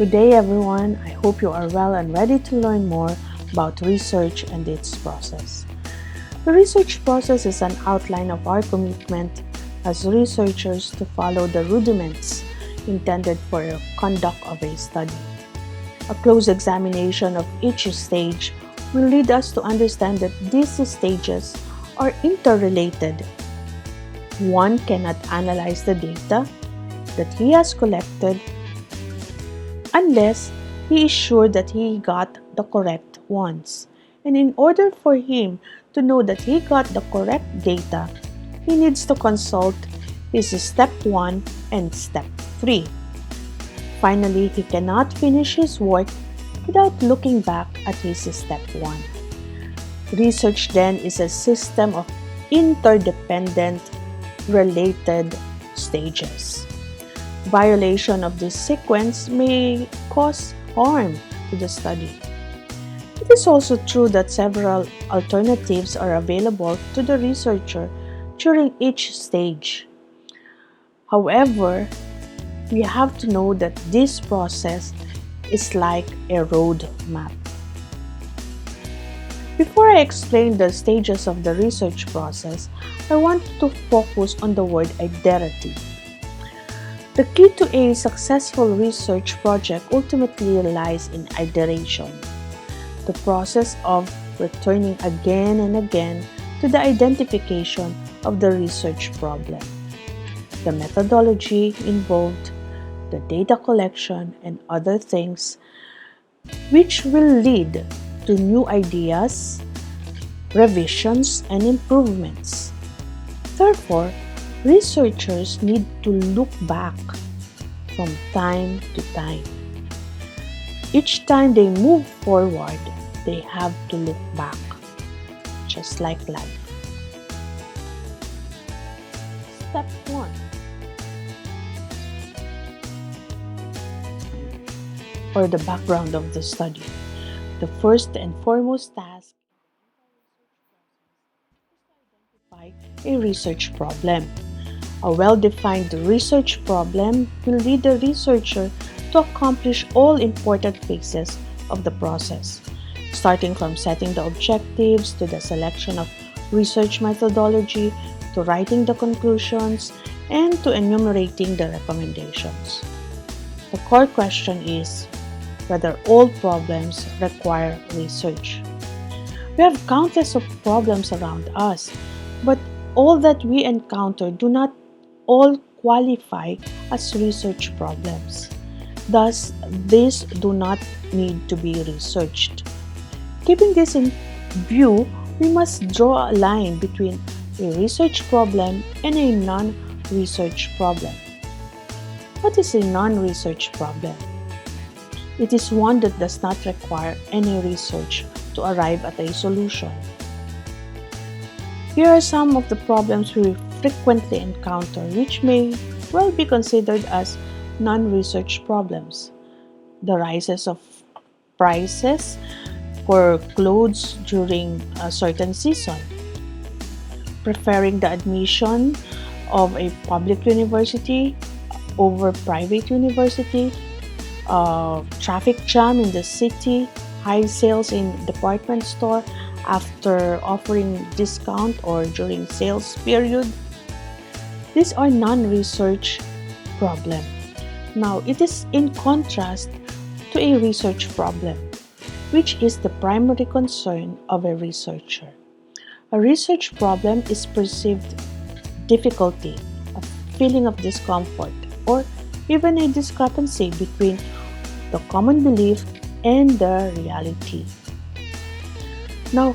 Good day, everyone. I hope you are well and ready to learn more about research and its process. The research process is an outline of our commitment as researchers to follow the rudiments intended for the conduct of a study. A close examination of each stage will lead us to understand that these stages are interrelated. One cannot analyze the data that he has collected unless he is sure that he got the correct ones. And in order for him to know that he got the correct data, he needs to consult his step 1 and step 3. Finally, he cannot finish his work without looking back at his step 1. Research then is a system of interdependent, related stages. Violation of this sequence may cause harm to the study. It is also true that several alternatives are available to the researcher during each stage. However, we have to know that this process is like a road map. Before I explain the stages of the research process, I want to focus on the word identity. The key to a successful research project ultimately lies in iteration, the process of returning again and again to the identification of the research problem. The methodology involved, the data collection, and other things which will lead to new ideas, revisions, and improvements. Therefore, researchers need to look back from time to time. Each time they move forward, they have to look back, just like life. Step 1. Or the background of the study. The first and foremost task is to identify a research problem. A well-defined research problem will lead the researcher to accomplish all important phases of the process, starting from setting the objectives to the selection of research methodology, to writing the conclusions, and to enumerating the recommendations. The core question is whether all problems require research. We have countless of problems around us, but all that we encounter do not all qualify as research problems. Thus, these do not need to be researched. Keeping this in view, we must draw a line between a research problem and a non-research problem. What is a non-research problem? It is one that does not require any research to arrive at a solution. Here are some of the problems we frequently encounter which may well be considered as non-research problems. The rises of prices for clothes during a certain season, preferring the admission of a public university over private university, traffic jam in the city, high sales in department store after offering discount or during sales period. These are non-research problems. Now, it is in contrast to a research problem, which is the primary concern of a researcher. A research problem is perceived difficulty, a feeling of discomfort, or even a discrepancy between the common belief and the reality. Now,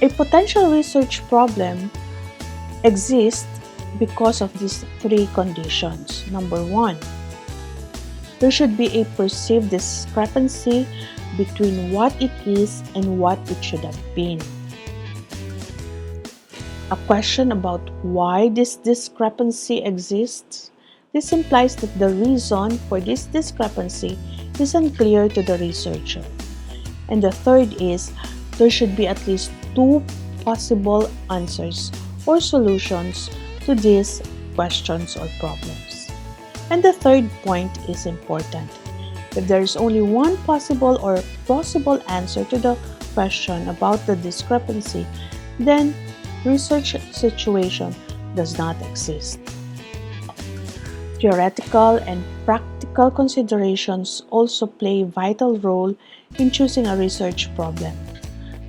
a potential research problem exists because of these three conditions. Number 1, there should be a perceived discrepancy between what it is and what it should have been. A question about why this discrepancy exists. This implies that the reason for this discrepancy is unclear to the researcher. And the third is, there should be at least 2 possible answers or solutions to these questions or problems. And the third point is important. If there is only one possible or plausible answer to the question about the discrepancy, then research situation does not exist. Theoretical and practical considerations also play a vital role in choosing a research problem.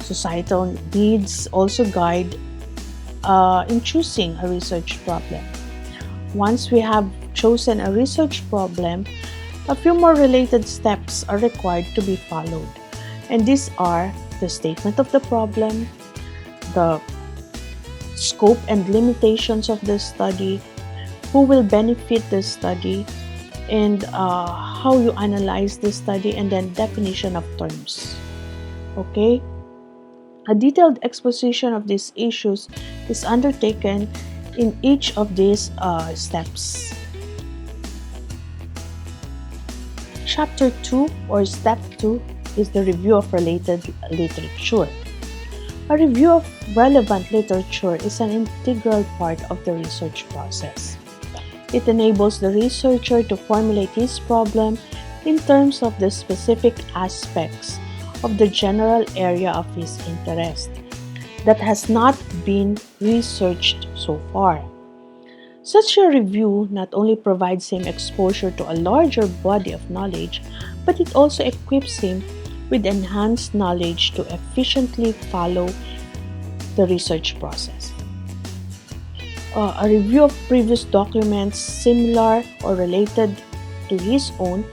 Societal needs also guide in choosing a research problem. Once we have chosen a research problem, a few more related steps are required to be followed. And these are the statement of the problem, the scope and limitations of the study, who will benefit the study, and how you analyze the study, and then definition of terms. Okay? A detailed exposition of these issues is undertaken in each of these steps. Chapter 2 or Step 2 is the review of related literature. A review of relevant literature is an integral part of the research process. It enables the researcher to formulate his problem in terms of the specific aspects of the general area of his interest that has not been researched so far. Such a review not only provides him exposure to a larger body of knowledge, but it also equips him with enhanced knowledge to efficiently follow the research process. A review of previous documents similar or related to his own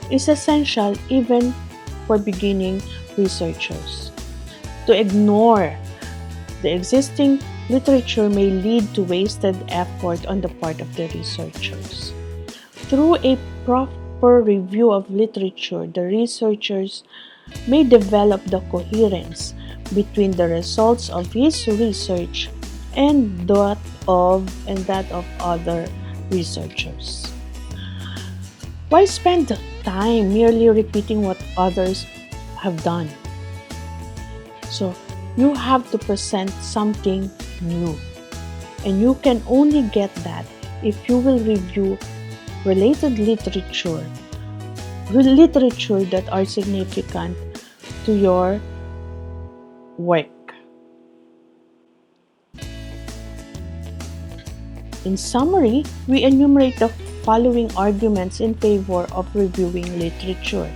is essential even for beginning researchers. To ignore the existing literature may lead to wasted effort on the part of the researchers. Through a proper review of literature, the researchers may develop the coherence between the results of his research and that of other researchers. Why spend time merely repeating what others have done? So you have to present something new, and you can only get that if you will review related literature that are significant to your work. In summary, we enumerate the following arguments in favor of reviewing literature.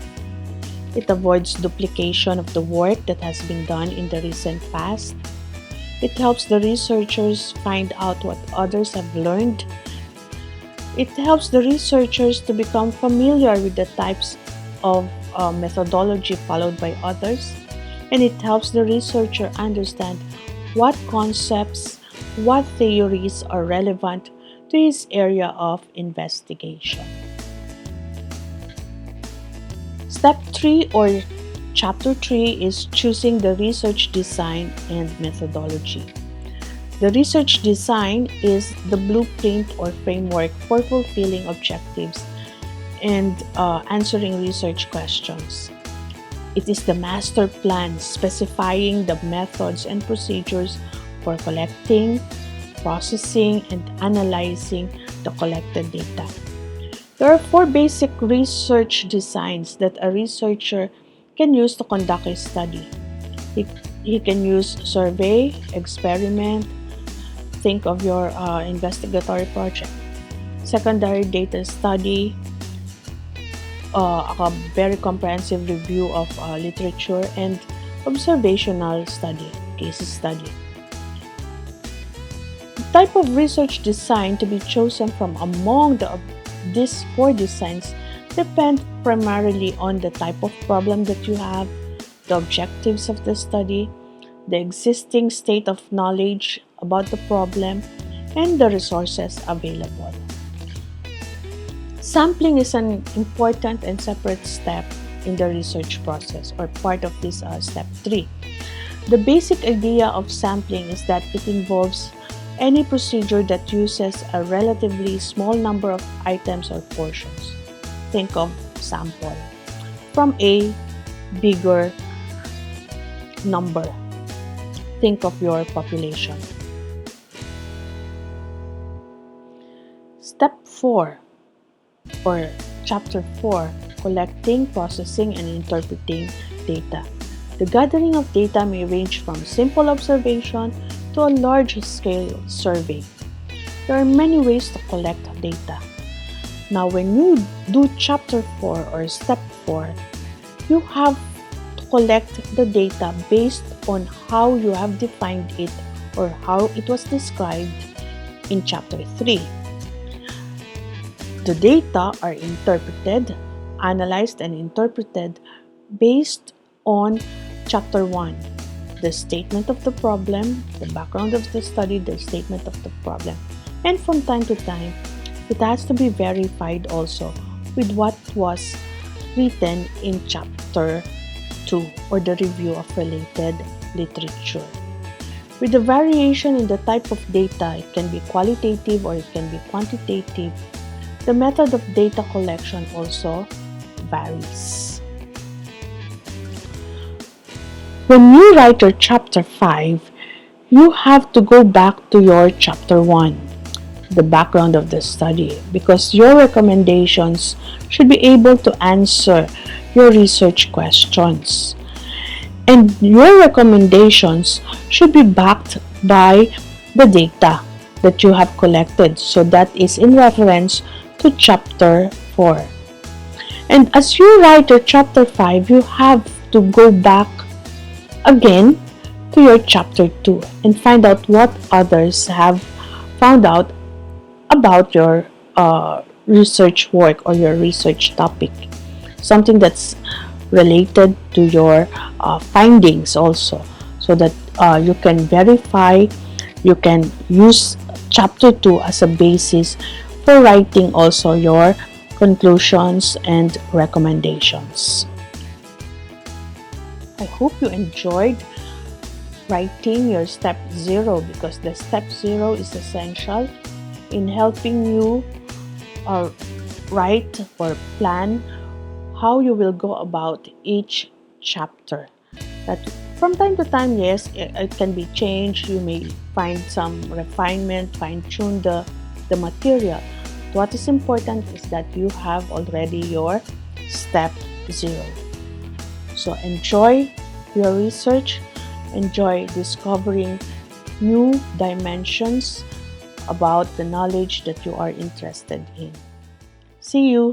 It avoids duplication of the work that has been done in the recent past. It helps the researchers find out what others have learned. It helps the researchers to become familiar with the types of methodology followed by others. And it helps the researcher understand what concepts, what theories are relevant to his area of investigation. Step 3 or Chapter 3 is choosing the research design and methodology. The research design is the blueprint or framework for fulfilling objectives and answering research questions. It is the master plan specifying the methods and procedures for collecting, processing, and analyzing the collected data. There are 4 basic research designs that a researcher can use to conduct a study. He can use survey, experiment, think of your investigatory project, secondary data study, a very comprehensive review of literature, and observational study, case study. The type of research design to be chosen from among these 4 designs depend primarily on the type of problem that you have, the objectives of the study, the existing state of knowledge about the problem, and the resources available. Sampling is an important and separate step in the research process, or part of this step 3. The basic idea of sampling is that it involves any procedure that uses a relatively small number of items or portions. Think of sample from a bigger number. Think of your population. Step 4 or Chapter 4 collecting, processing, and interpreting data. The gathering of data may range from simple observation to a large-scale survey. There are many ways to collect data. Now, when you do Chapter 4 or Step 4, you have to collect the data based on how you have defined it or how it was described in Chapter 3. The data are interpreted, analyzed, and interpreted based on Chapter 1, the statement of the problem, the background of the study, the statement of the problem. And from time to time, it has to be verified also with what was written in Chapter 2 or the review of related literature. With the variation in the type of data, it can be qualitative or it can be quantitative. The method of data collection also varies. When you write your Chapter 5, you have to go back to your Chapter 1, the background of the study, because your recommendations should be able to answer your research questions. And your recommendations should be backed by the data that you have collected. So that is in reference to Chapter 4. And as you write your Chapter 5, you have to go back again to your Chapter 2 and find out what others have found out about your research work or your research topic. Something that's related to your findings also, so that you can verify, you can use Chapter 2 as a basis for writing also your conclusions and recommendations. I hope you enjoyed writing your Step 0, because the Step 0 is essential in helping you write or plan how you will go about each chapter. That from time to time, yes, it can be changed. You may find some refinement, fine-tune the material. What is important is that you have already your Step 0. So enjoy your research, enjoy discovering new dimensions about the knowledge that you are interested in. See you!